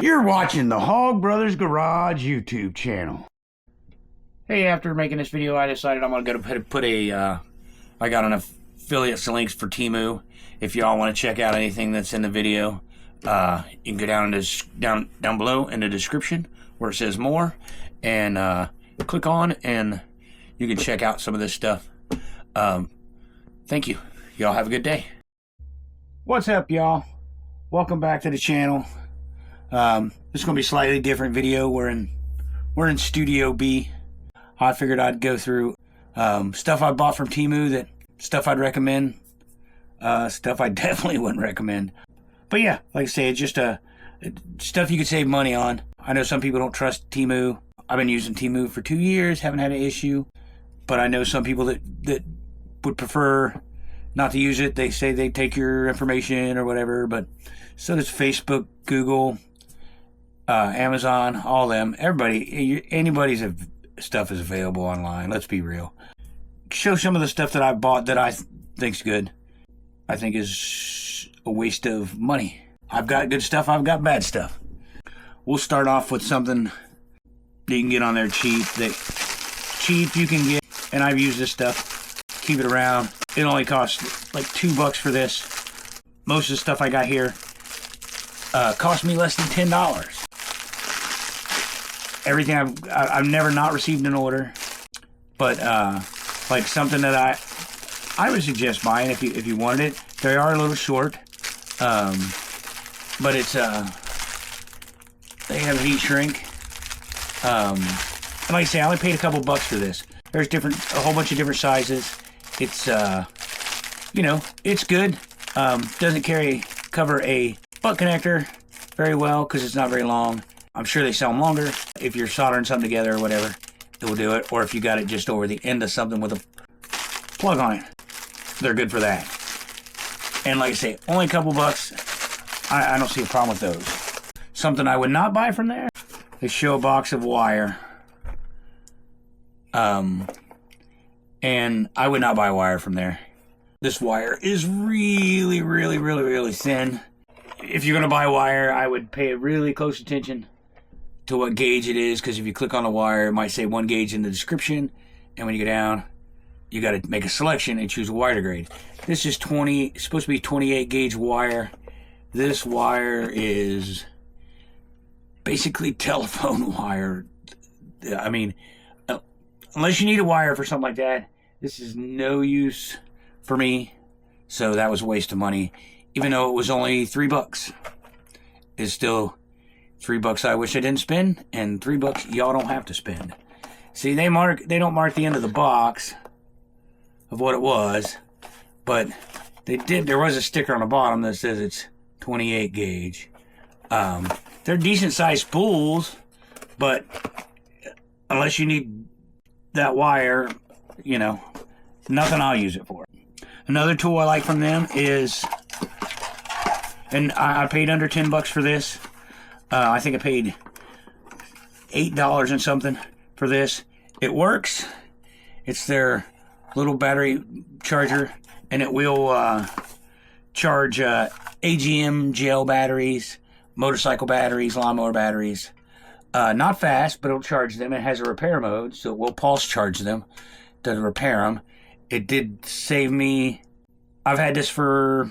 You're watching the Hog Brothers Garage YouTube channel. Hey, after making this video, I decided I'm going to put a, I got an affiliate links for Temu. If y'all want to check out anything that's in the video, you can go down below in the description where it says more, and click on, and you can check out some of this stuff. Thank you. Y'all have a good day. What's up, y'all? Welcome back to the channel. This is going to be a slightly different video. We're in Studio B. I figured I'd go through stuff I bought from Temu, stuff I'd recommend, stuff I definitely wouldn't recommend. But yeah, like I say, it's just stuff you could save money on. I know some people don't trust Temu. I've been using Temu for 2 years, haven't had an issue. But I know some people that would prefer not to use it. They say they take your information or whatever, but so does Facebook, Google, Amazon, all them. Everybody, anybody's stuff is available online. Let's be real. Show some of the stuff that I bought that I think's good. I think is a waste of money. I've got good stuff. I've got bad stuff. We'll start off with something that you can get on there cheap. Cheap you can get, and I've used this stuff. Keep it around. It only costs like $2 for this. Most of the stuff I got here cost me less than $10. Everything I've never not received an order, but like something that I would suggest buying if you wanted it. They are a little short, but it's they have heat shrink. And like I say, I only paid a couple bucks for this. There's a whole bunch of different sizes. It's you know, it's good. Doesn't cover a butt connector very well because it's not very long. I'm sure they sell them longer. If you're soldering something together or whatever, it will do it. Or if you got it just over the end of something with a plug on it, they're good for that. And like I say, only a couple bucks. I don't see a problem with those. Something I would not buy from there, they show a box of wire. And I would not buy wire from there. This wire is really, really, really, really thin. If you're going to buy wire, I would pay really close attention to what gauge it is, because if you click on the wire, it might say 1 gauge in the description, and when you go down, you got to make a selection and choose a wire to grade. This is supposed to be 28 gauge wire. This wire is basically telephone wire. I mean, unless you need a wire for something like that, this is no use for me. So that was a waste of money, even though it was only $3. It's still $3 I wish I didn't spend, and $3 y'all don't have to spend. See, they don't mark the end of the box of what it was, but they did. There was a sticker on the bottom that says it's 28 gauge. They're decent sized spools, but unless you need that wire, you know, nothing I'll use it for. Another tool I like from them is, and I paid under $10 for this. I think I paid $8 and something for this. It works. It's their little battery charger, and it will charge AGM gel batteries, motorcycle batteries, lawnmower batteries. Not fast, but it'll charge them. It has a repair mode, so it will pulse charge them to repair them. It did save me. I've had this for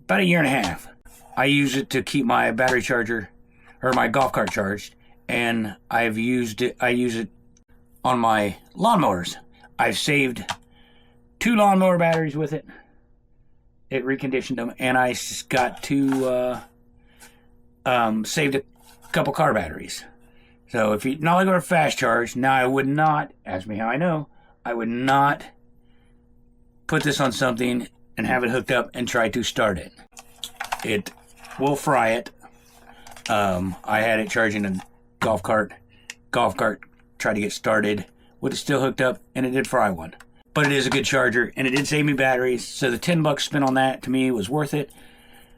about 1.5 years. I use it to keep my battery charger or my golf cart charged, and I use it on my lawnmowers. I've saved 2 lawnmower batteries with it. It reconditioned them, and I got to saved a couple car batteries. So if you not looking for a fast charge, now I would not, ask me how I know, I would not put this on something and have it hooked up and try to start it. It will fry it. I had it charging a golf cart, tried to get started with it still hooked up, and it did fry one. But it is a good charger, and it did save me batteries, so the $10 spent on that to me was worth it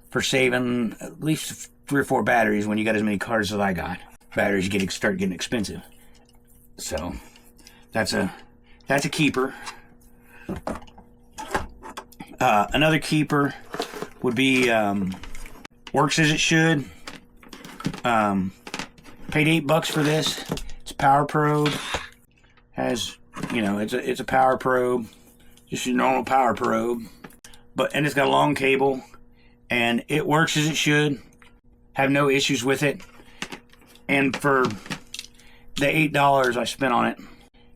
for saving at least 3 or 4 batteries when you got as many cars as I got. Batteries start getting expensive. So that's a keeper. Another keeper would be works as it should. Paid $8 for this. It's power probe. Has, you know, it's a power probe, just a normal power probe, and it's got a long cable, and it works as it should. Have no issues with it. And for the $8 I spent on it,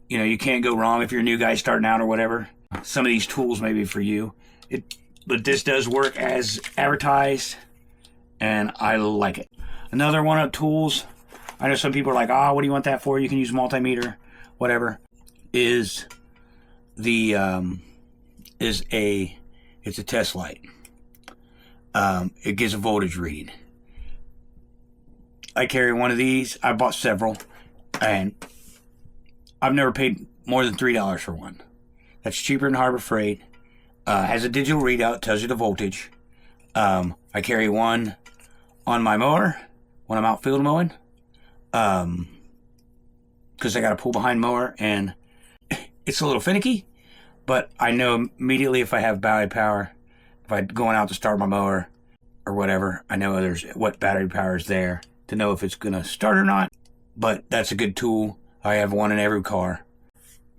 you know, you can't go wrong if you're a new guy starting out or whatever. Some of these tools may be for you. But this does work as advertised, and I like it. Another one of tools, I know some people are like, what do you want that for? You can use multimeter, whatever. It's a test light. It gives a voltage reading. I carry one of these. I bought several, and I've never paid more than $3 for one. That's cheaper than Harbor Freight. Has a digital readout, tells you the voltage. I carry one on my mower when I'm out field mowing, because I got a pull behind mower, and it's a little finicky, but I know immediately if I have battery power, if I'm going out to start my mower or whatever, I know what battery power is there to know if it's going to start or not. But that's a good tool. I have one in every car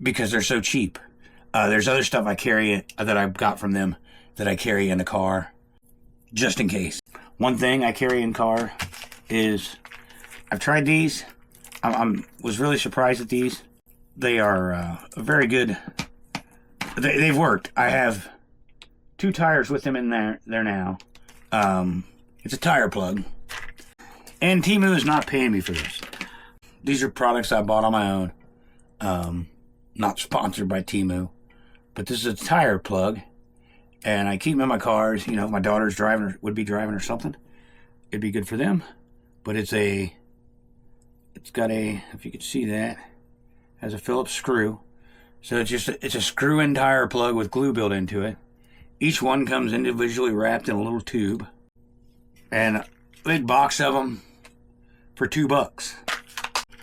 because they're so cheap. There's other stuff I carry that I got from them that I carry in the car just in case. One thing I carry in car is, I've tried these. Was really surprised at these. They are very good. They've worked. I have 2 tires with them in there now. It's a tire plug. And Temu is not paying me for this. These are products I bought on my own. Not sponsored by Temu. But this is a tire plug. And I keep them in my cars. You know, if my daughter's would be driving or something, it'd be good for them. But it's got a, if you could see that, has a Phillips screw. So it's a screw-in tire plug with glue built into it. Each one comes individually wrapped in a little tube. And a big box of them for $2.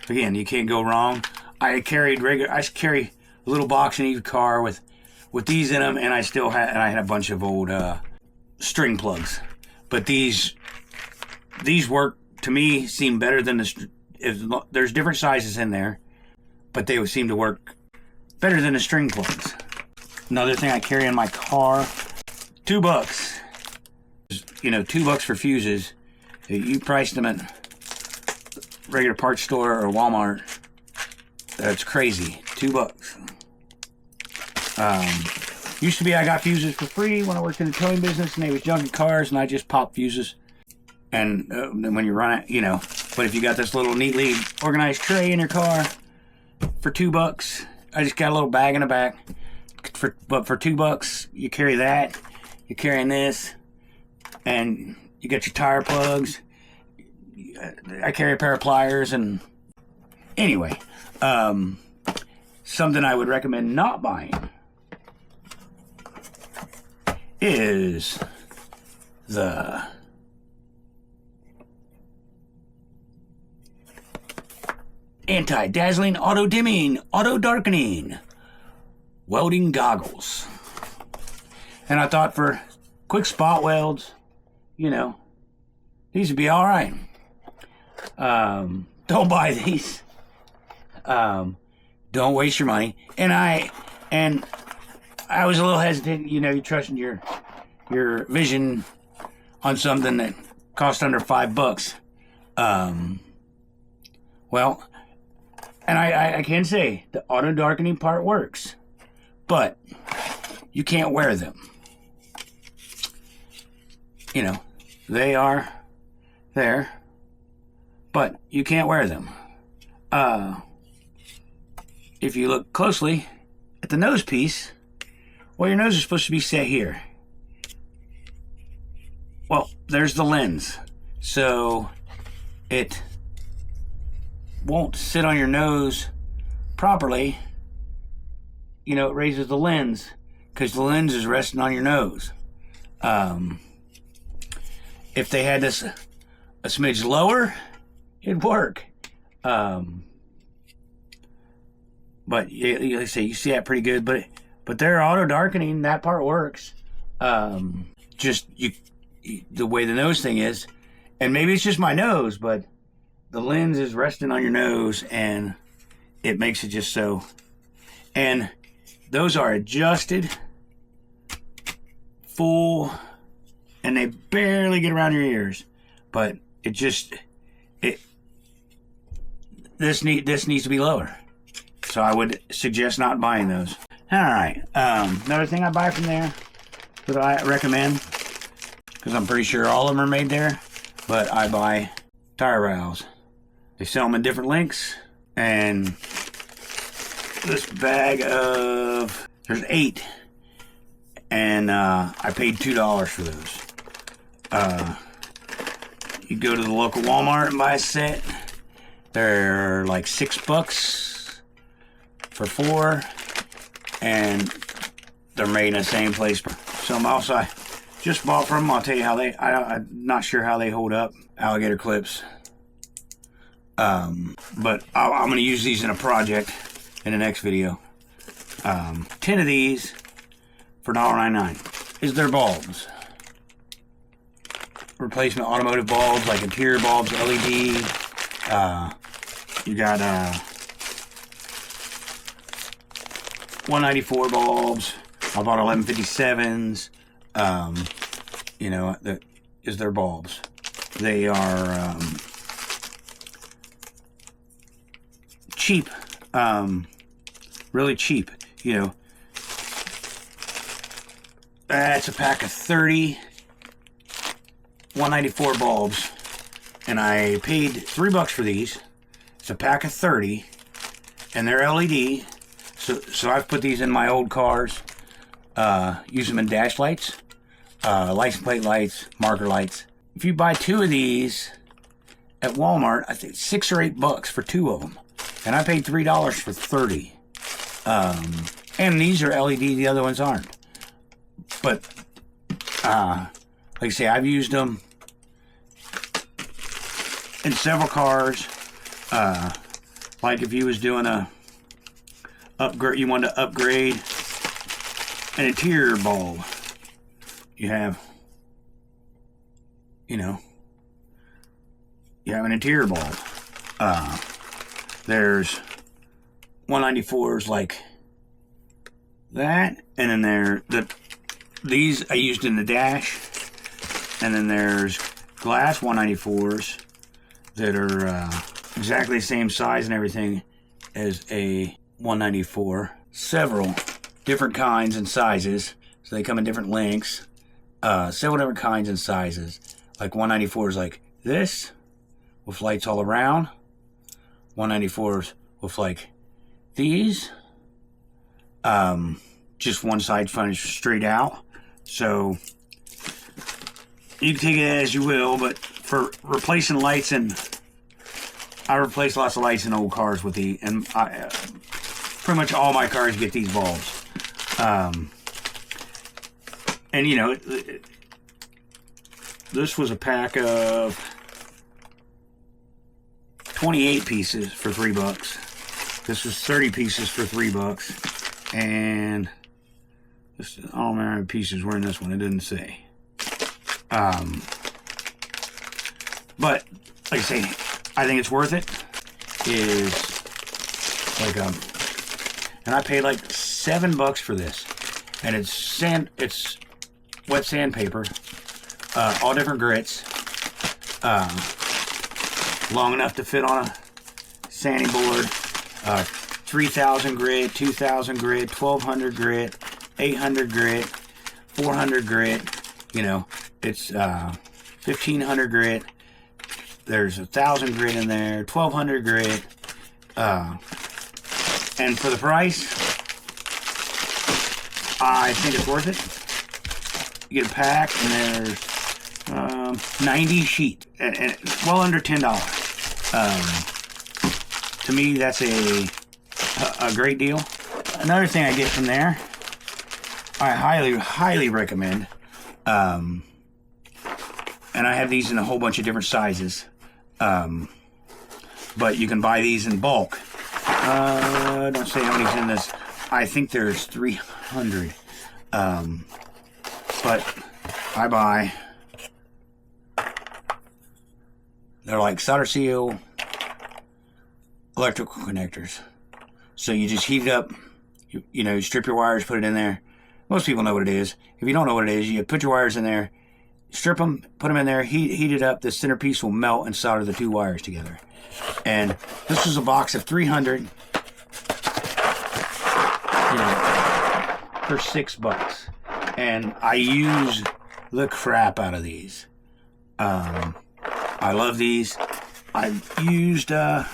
Again, you can't go wrong. I carry a little box in each car with these in them, and I had a bunch of old string plugs. But these work, to me, seem better than there's different sizes in there, but they would seem to work better than the string plugs. Another thing I carry in my car, $2. You know, $2 for fuses. You priced them at regular parts store or Walmart. That's crazy. $2. Used to be I got fuses for free when I worked in the towing business, and they was junking cars, and I just popped fuses. And when you run it, you know. But if you got this little neatly organized tray in your car for $2, I just got a little bag in the back. But for $2, you carry that. You're carrying this, and you got your tire plugs. I carry a pair of pliers, and anyway, something I would recommend not buying is the anti-dazzling, auto-dimming, auto-darkening welding goggles. And I thought for quick spot welds, you know, these would be all right. Don't buy these. Don't waste your money. And I was a little hesitant. You know, you're trusting your vision on something that cost under $5. Well, and I can say the auto darkening part works, but you can't wear them. You know, they are there, but you can't wear them. If you look closely at the nose piece, well, your nose is supposed to be set here. Well, there's the lens, so it won't sit on your nose properly. You know, it raises the lens because the lens is resting on your nose. If they had this a smidge lower, it'd work. But like I say, you see that pretty good. But they're auto darkening. That part works. Just the way the nose thing is, and maybe it's just my nose, but the lens is resting on your nose, and it makes it just so. And those are adjusted full, and they barely get around your ears, but this needs to be lower. So I would suggest not buying those. All right, another thing I buy from there that I recommend, because I'm pretty sure all of them are made there, but I buy tire rowels. They sell them in different lengths, and this bag of, there's 8, and I paid $2 for those. You go to the local Walmart and buy a set. They're like $6 for 4, and they're made in the same place. Some else I just bought from them. I'll tell you how I'm not sure how they hold up. Alligator clips. But I'm going to use these in a project in the next video. 10 of these for $1.99. Is their bulbs. Replacement automotive bulbs, like interior bulbs, LED. You got 194 bulbs. I bought 1157s. You know, that is their bulbs. They are cheap, really cheap. You know, that's a pack of 30 194 bulbs, and I paid $3 for these. It's a pack of 30, and they're LED. So I've put these in my old cars. Use them in dash lights, license plate lights, marker lights. If you buy 2 of these at Walmart, I think $6 or $8 for 2 of them, and I paid $3 for 30. And these are LED, the other ones aren't. But like I say, I've used them in several cars. Like if you was doing a upgrade, you wanted to upgrade an interior bulb. You have, you know, you have an interior bulb. There's 194s like that, and then these I used in the dash, and then there's glass 194s that are exactly the same size and everything as a 194. Several different kinds and sizes, so they come in different lengths. Several different kinds and sizes. Like 194s like this, with lights all around. 194s with like these. Just one side frontage straight out. So you can take it as you will, but for replacing lights, and I replace lots of lights in old cars with the, and pretty much all my cars get these bulbs. And you know, this was a pack of 28 pieces for $3. This was 30 pieces for $3, and this, I don't remember how many pieces were in this one. It didn't say. But like I say, I think it's worth it. Is like and I paid like $7 for this, and it's wet sandpaper, all different grits, long enough to fit on a sanding board. 3,000 grit, 2,000 grit, 1,200 grit, 800 grit, 400 grit. You know, it's 1,500 grit. There's 1,000 grit in there, 1,200 grit. And for the price, I think it's worth it. You get a pack, and there's 90 sheet, and well under $10. To me, that's a great deal. Another thing I get from there, I highly recommend. And I have these in a whole bunch of different sizes. But you can buy these in bulk. Don't say how many's in this. I think there's 300. But I buy, they're like solder seal electrical connectors. So you just heat it up, you strip your wires, put it in there. Most people know what it is. If you don't know what it is, you put your wires in there, strip them, put them in there, heat it up. The centerpiece will melt and solder the 2 wires together. And this was a box of 300 for $6. And I use the crap out of these. I love these. I've used all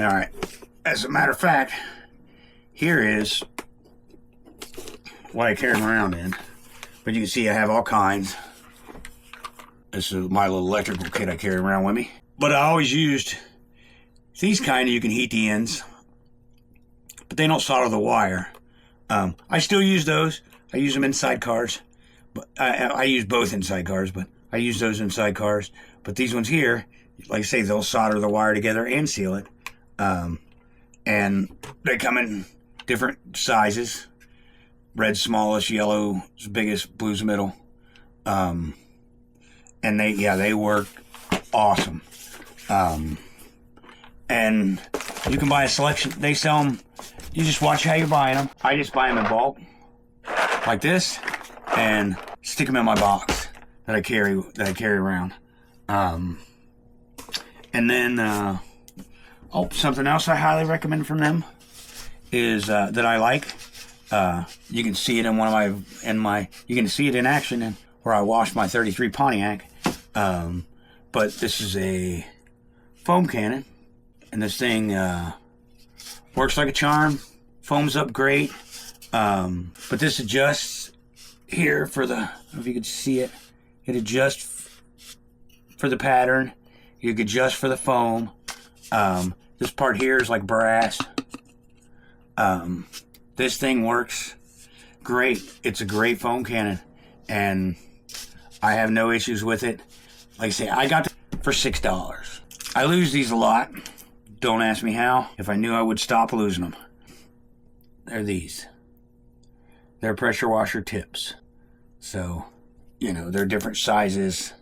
right, as a matter of fact, here is what I carry around in. But you can see I have all kinds. This is my little electrical kit I carry around with me. But I always used these kind. You can heat the ends, but they don't solder the wire. I still use those. I use them inside cars. But I use both inside cars, but I use those inside cars. But these ones here, like I say, they'll solder the wire together and seal it. And they come in different sizes. Red's smallest, yellow's biggest, blue's middle. And they work awesome. And you can buy a selection. They sell them. You just watch how you're buying them. I just buy them in bulk, like this, and stick them in my box that I carry around. And then something else I highly recommend from them is that I like. You can see it in you can see it in action where I washed my '33 Pontiac. But this is a foam cannon, and this thing works like a charm. Foams up great. But this adjusts here for the, I don't know if you can see it. It adjusts for the pattern. You can adjust for the foam. This part here is like brass. This thing works great. It's a great foam cannon, and I have no issues with it. Like I say, I got it for $6. I lose these a lot. Don't ask me how. If I knew, I would stop losing them. They're these. They're pressure washer tips. So, they're different sizes.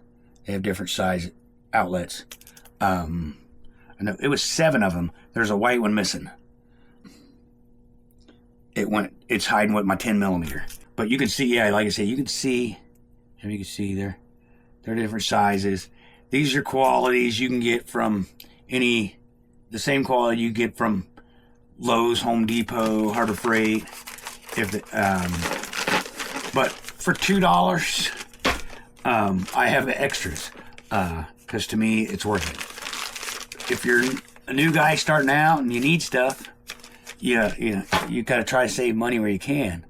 They have different size outlets. I know it was 7 of them. There's a white one missing. It's hiding with my 10mm. But you can see, like I say, you can see. If you can see there, they're different sizes. These are qualities you can get from the same quality you get from Lowe's, Home Depot, Harbor Freight. But for $2, I have extras, because to me it's worth it. If you're a new guy starting out and you need stuff, you got to try to save money where you can.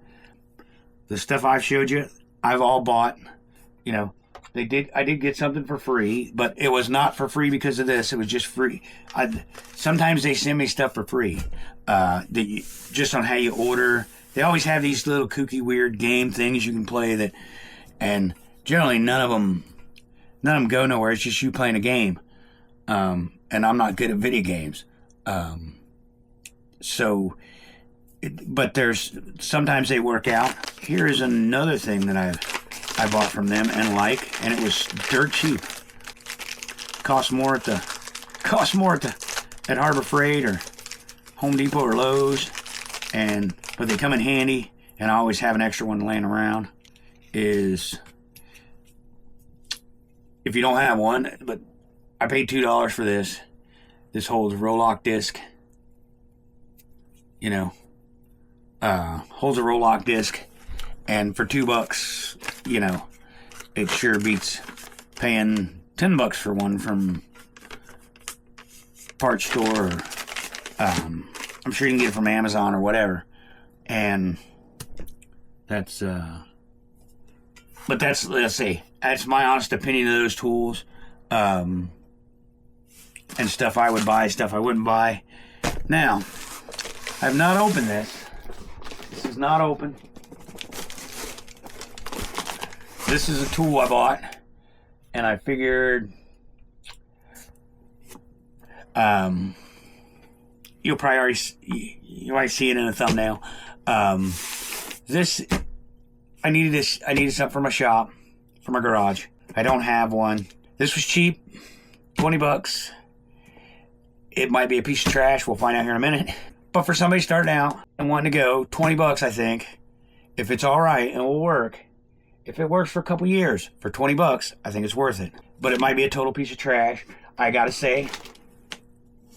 The stuff I've showed you, I've all bought. I did get something for free, but it was not for free because of this. It was just free. Sometimes they send me stuff for free, just on how you order. They always have these little kooky, weird game things you can play and generally none of them go nowhere. It's just you playing a game, and I'm not good at video games, but sometimes they work out. Here is another thing that I bought from them and it was dirt cheap. Cost more at Harbor Freight or Home Depot or Lowe's, but they come in handy, and I always have an extra one laying around. Is if you don't have one, but I paid $2 for this. This holds a roll-lock disc. Holds a roll-lock disc, and for $2, it sure beats paying $10 for one from parts store. Or, I'm sure you can get it from Amazon or whatever. And that's let's see, that's my honest opinion of those tools, and stuff I would buy, stuff I wouldn't buy. Now, I've not opened this. This is not open. This is a tool I bought, and I figured you'll probably already see it in a thumbnail. I needed this. I needed something for my shop, for my garage. I don't have one. This was cheap. 20 bucks. It might be a piece of trash. We'll find out here in a minute. But for somebody starting out and wanting to go, 20 bucks, I think, if it's all right and will work, if it works for a couple years, for 20 bucks, I think it's worth it. But it might be a total piece of trash. I gotta say,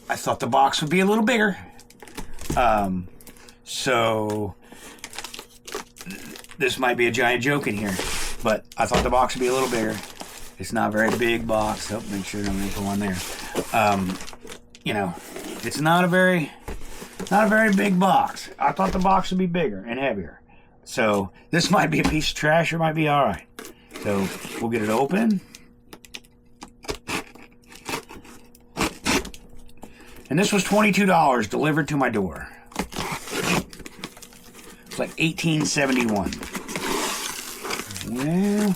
I thought the box would be a little bigger. So this might be a giant joke in here, but I thought the box would be a little bigger. It's not a very big box. Oh, make sure I don't put one there. You know, it's not a very big box. I thought the box would be bigger and heavier. So this might be a piece of trash, or it might be all right. So we'll get it open. And this was $22 delivered to my door. It's like $18.71. Well,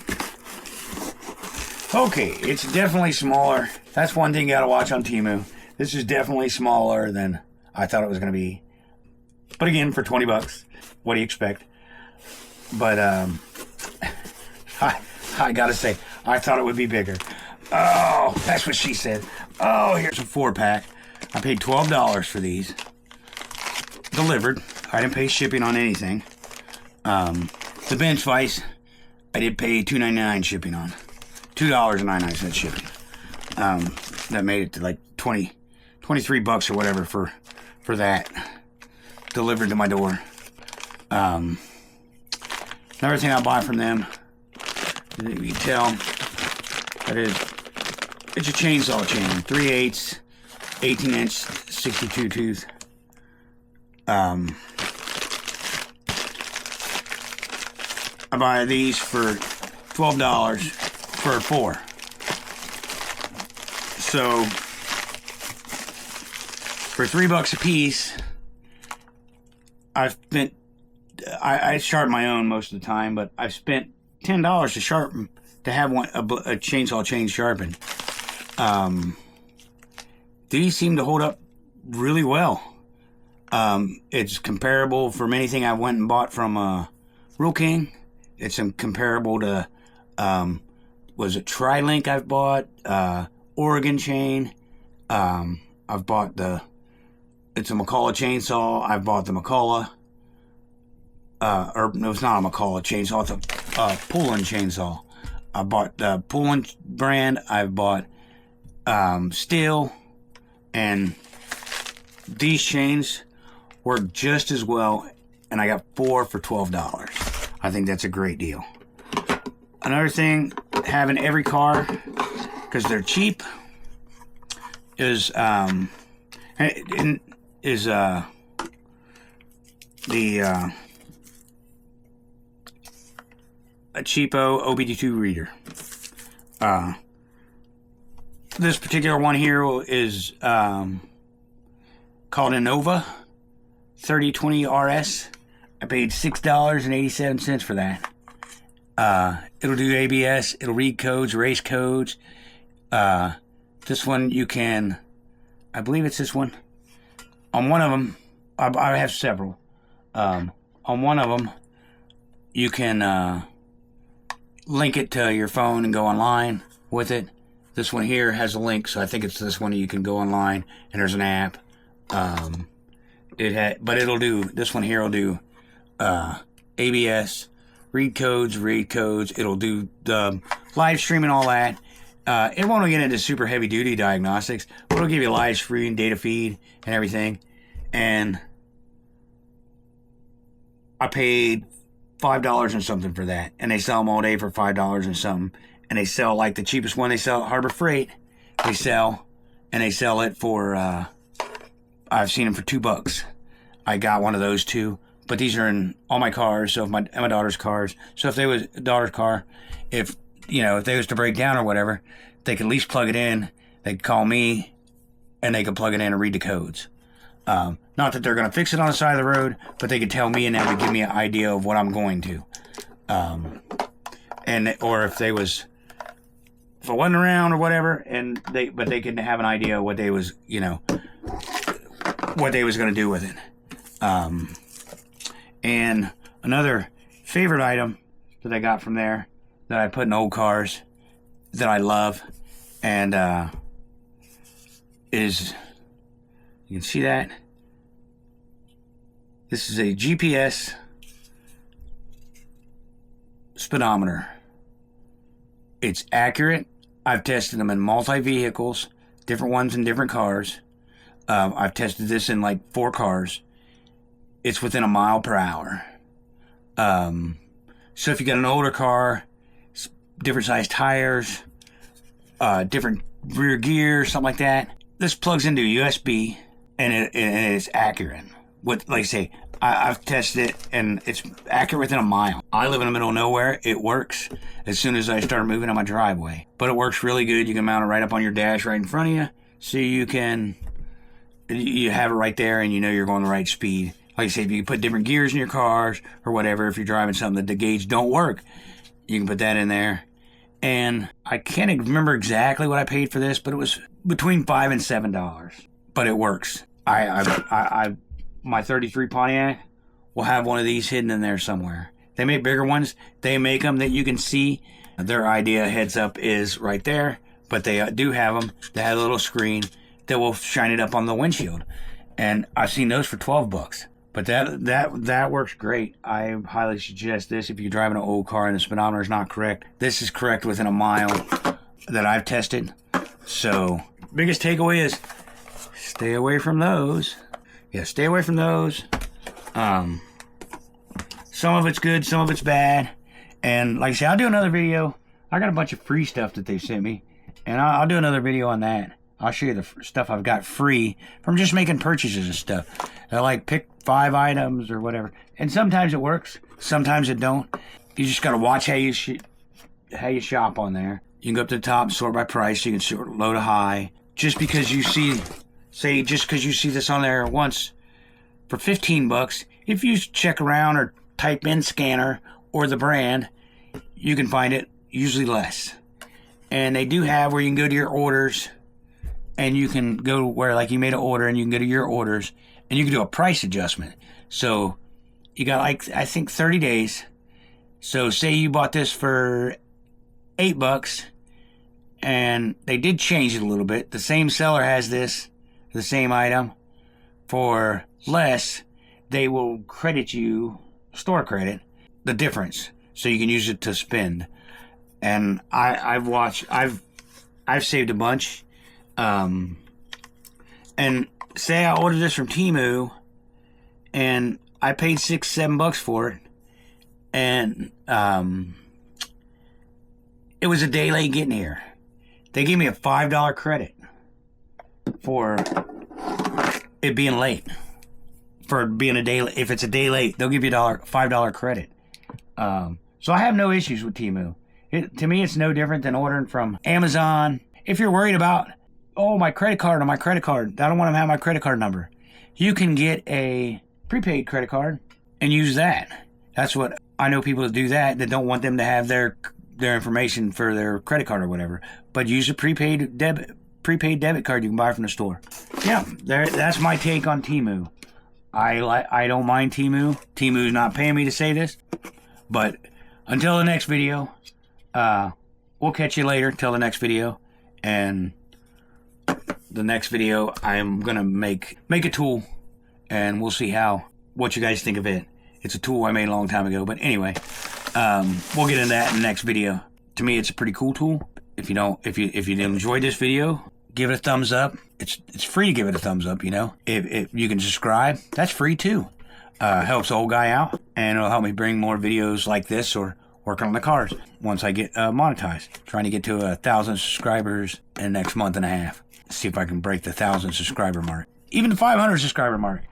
okay, it's definitely smaller. That's one thing you gotta watch on Temu. This is definitely smaller than I thought it was gonna be. But again, for 20 bucks, what do you expect? But I gotta say, I thought it would be bigger. Oh, that's what she said. Oh, here's a 4-pack. I paid $12 for these. Delivered. I didn't pay shipping on anything. The bench vise, I did pay $2.99 shipping on. $2.99 shipping. That made it to like 23 bucks or whatever for that. Delivered to my door. Another thing I buy from them, you can tell, that is, it's a chainsaw chain. 3/8, 18-inch, 62 tooth. I buy these for $12 for 4. So for $3 a piece, I sharpen my own most of the time, but I've spent $10 to sharpen, to have one a chainsaw chain sharpened. These seem to hold up really well. It's comparable from anything I went and bought from Rural King. It's comparable to was it Tri-Link I've bought, Oregon chain. I've bought it's a McCullough chainsaw. I've bought the McCullough. Or no, it's not a McCullough chainsaw. It's a Pullen chainsaw. I bought the Pullen brand. I've bought Steel, and these chains work just as well. And I got 4 for $12. I think that's a great deal. Another thing, having every car, because they're cheap, is a cheapo OBD2 reader. This particular one here is called Innova 3020 RS. I paid $6.87 for that. It'll do ABS. It'll read codes, race codes. This one you can, I believe it's this one. On one of them, I have several. On one of them, you can link it to your phone and go online with it. This one here has a link, so I think it's this one you can go online, and there's an app. But it'll do, this one here will do ABS, read codes. It'll do the live stream and all that. It won't get into super heavy duty diagnostics, but it'll give you live stream, data feed, and everything. And I paid $5 and something for that, and they sell them all day for $5 and something. And they sell, like, the cheapest one they sell at Harbor Freight. They sell it for I've seen them for $2. I got one of those too, but these are in all my cars. So if my daughter's cars. So if they was daughter's car, if they was to break down or whatever, they could at least plug it in. They could call me, and they could plug it in and read the codes. Not that they're going to fix it on the side of the road, but they could tell me, and that would give me an idea of what I'm going to. Or if I wasn't around or whatever, but they could have an idea of what they was, what they was going to do with it. And another favorite item that I got from there that I put in old cars that I love, and is, you can see that. This is a GPS speedometer. It's accurate. I've tested them in multi-vehicles, different ones in different cars. I've tested this in like 4 cars. It's within a mile per hour. So if you got an older car, different size tires, different rear gear, something like that, this plugs into USB and it is accurate. Like I say, I've tested it and it's accurate within a mile. I live in the middle of nowhere. It works as soon as I start moving on my driveway. But it works really good. You can mount it right up on your dash right in front of you. So you have it right there and you know you're going the right speed. Like I say, if you can put different gears in your cars or whatever, if you're driving something that the gauge don't work, you can put that in there. And I can't remember exactly what I paid for this, but it was between $5 and $7. But it works. My 33 Pontiac will have one of these hidden in there somewhere. They make bigger ones. They make them that you can see. Their idea heads up is right there, but they do have them. They have a little screen that will shine it up on the windshield. And I've seen those for $12. But that works great. I highly suggest this if you're driving an old car and the speedometer is not correct. This is correct within a mile that I've tested. So biggest takeaway is stay away from those. Yeah, stay away from those. Some of it's good, some of it's bad. And like I said, I'll do another video. I got a bunch of free stuff that they sent me. And I'll do another video on that. I'll show you the stuff I've got free from just making purchases and stuff. I like pick 5 items or whatever. And sometimes it works. Sometimes it don't. You just got to watch how you shop on there. You can go up to the top and sort by price. You can sort low to high. Just because you see this on there once for $15, if you check around or type in scanner or the brand, you can find it usually less. And they do have where you can go to your orders and you can go where like you made an order and you can go to your orders and you can do a price adjustment. So you got like, I think 30 days. So say you bought this for $8 and they did change it a little bit. The same seller has this, the same item for less. They will credit you, store credit, the difference. So you can use it to spend. And I've saved a bunch. And say I ordered this from Temu and I paid $6-7 for it. And it was a day late getting here. They gave me a $5 credit for it being late. For being a day late. If it's a day late, they'll give you a $5 credit. So I have no issues with Temu. To me, it's no different than ordering from Amazon. If you're worried about, oh, my credit card on my credit card, I don't want to have my credit card number. You can get a prepaid credit card and use that. That's what I know people that do that don't want them to have their information for their credit card or whatever. But use a prepaid debit card you can buy from the store. Yeah, that's my take on Temu. I don't mind Temu. Temu's not paying me to say this. But until the next video, we'll catch you later till the next video. And the next video, I'm going to make a tool. And we'll see what you guys think of it. It's a tool I made a long time ago. But anyway, we'll get into that in the next video. To me, it's a pretty cool tool. If you enjoyed this video, give it a thumbs up. It's free to give it a thumbs up, you know. If you can subscribe, that's free too. Helps the old guy out, and it'll help me bring more videos like this or working on the cars once I get monetized. Trying to get to 1,000 subscribers in the next month and a half. See if I can break the 1,000 subscriber mark. Even the 500 subscriber mark.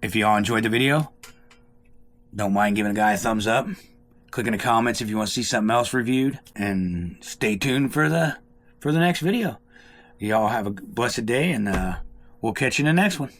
If y'all enjoyed the video, don't mind giving a guy a thumbs up. Click in the comments if you want to see something else reviewed. And stay tuned for the next video. Y'all have a blessed day, and we'll catch you in the next one.